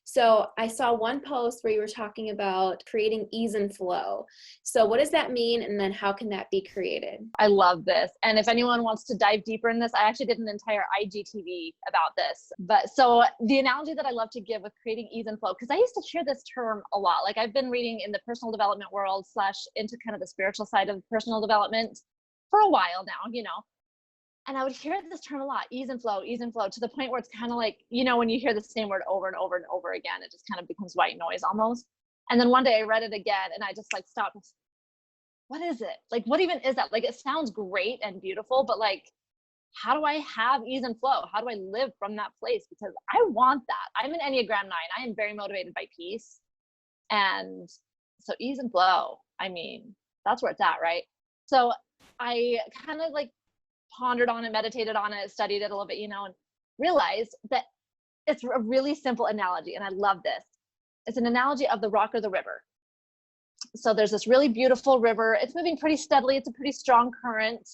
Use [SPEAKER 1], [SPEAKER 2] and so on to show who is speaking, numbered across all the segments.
[SPEAKER 1] So I saw one post where you were talking about creating ease and flow. So what does that mean? And then how can that be created?
[SPEAKER 2] I love this. And if anyone wants to dive deeper in this, I actually did an entire IGTV about this. But so the analogy that I love to give with creating ease and flow, because I used to hear this term a lot. Like I've been reading in the personal development world / into kind of the spiritual side of personal development for a while now, and I would hear this term a lot, ease and flow, to the point where it's kind of like, when you hear the same word over and over and over again, it just kind of becomes white noise almost. And then one day I read it again and I just like stopped. What is it? Like, what even is that? Like, it sounds great and beautiful, but like, how do I have ease and flow? How do I live from that place? Because I want that. I'm an Enneagram 9. I am very motivated by peace. And so ease and flow, I mean, that's where it's at, right? So I kind of like pondered on it, meditated on it, studied it a little bit, and realized that it's a really simple analogy. And I love this. It's an analogy of the rock or the river. So there's this really beautiful river. It's moving pretty steadily. It's a pretty strong current,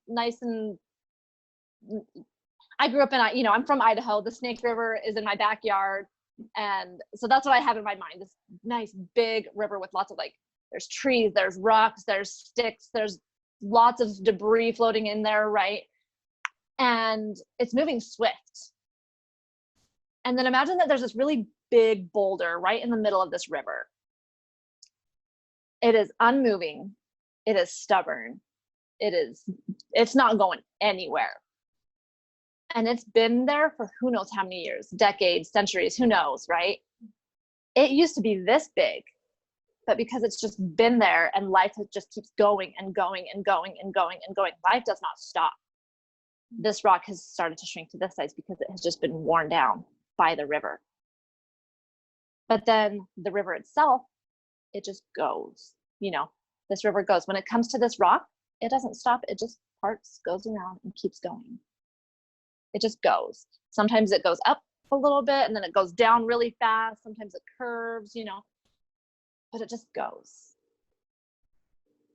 [SPEAKER 2] nice. And I grew up in, I'm from Idaho. The Snake River is in my backyard. And so that's what I have in my mind, this nice big river with lots of there's trees, there's rocks, there's sticks, there's lots of debris floating in there, right? And it's moving swift. And then imagine that there's this really big boulder right in the middle of this river. It is unmoving. It is stubborn. It's not going anywhere. And it's been there for who knows how many years, decades, centuries, who knows, right? It used to be this big. But because it's just been there and life just keeps going and going and going and going and going, life does not stop. This rock has started to shrink to this size because it has just been worn down by the river. But then the river itself, it just goes, this river goes. When it comes to this rock, it doesn't stop. It just parts, goes around and keeps going. It just goes. Sometimes it goes up a little bit and then it goes down really fast. Sometimes it curves, but it just goes.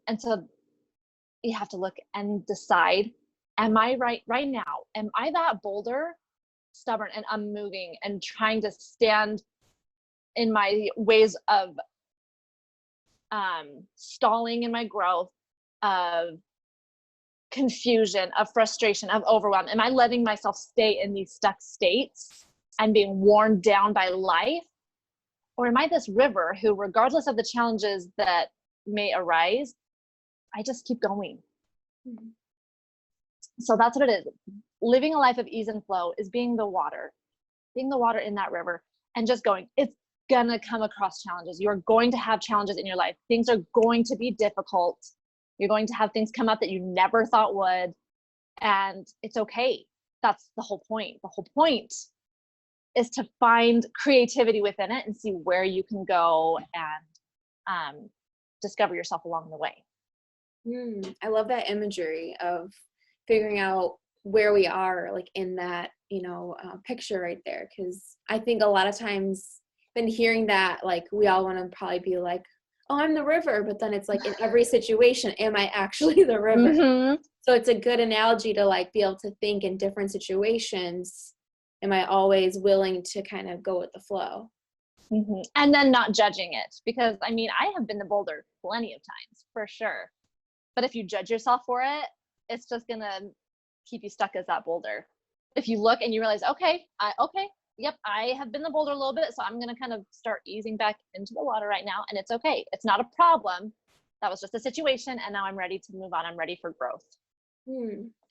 [SPEAKER 2] And so you have to look and decide, am I right now? Am I that boulder, stubborn and unmoving and trying to stand in my ways of stalling in my growth, of confusion, of frustration, of overwhelm? Am I letting myself stay in these stuck states and being worn down by life? Or am I this river who, regardless of the challenges that may arise, I just keep going? Mm-hmm. So that's what it is. Living a life of ease and flow is being the water in that river and just going. It's going to come across challenges. You're going to have challenges in your life. Things are going to be difficult. You're going to have things come up that you never thought would. And it's okay. That's the whole point. The whole point is to find creativity within it and see where you can go and discover yourself along the way.
[SPEAKER 1] I love that imagery of figuring out where we are, like in that, picture right there. Because I think a lot of times been hearing that, like, we all want to probably be like, oh, I'm the river. But then it's like in every situation, am I actually the river? Mm-hmm. So it's a good analogy to be able to think in different situations. Am I always willing to kind of go with the flow?
[SPEAKER 2] Mm-hmm. And then not judging it, because I have been the boulder plenty of times for sure. But if you judge yourself for it, it's just going to keep you stuck as that boulder. If you look and you realize, I have been the boulder a little bit, so I'm going to kind of start easing back into the water right now. And it's okay. It's not a problem. That was just a situation. And now I'm ready to move on. I'm ready for growth.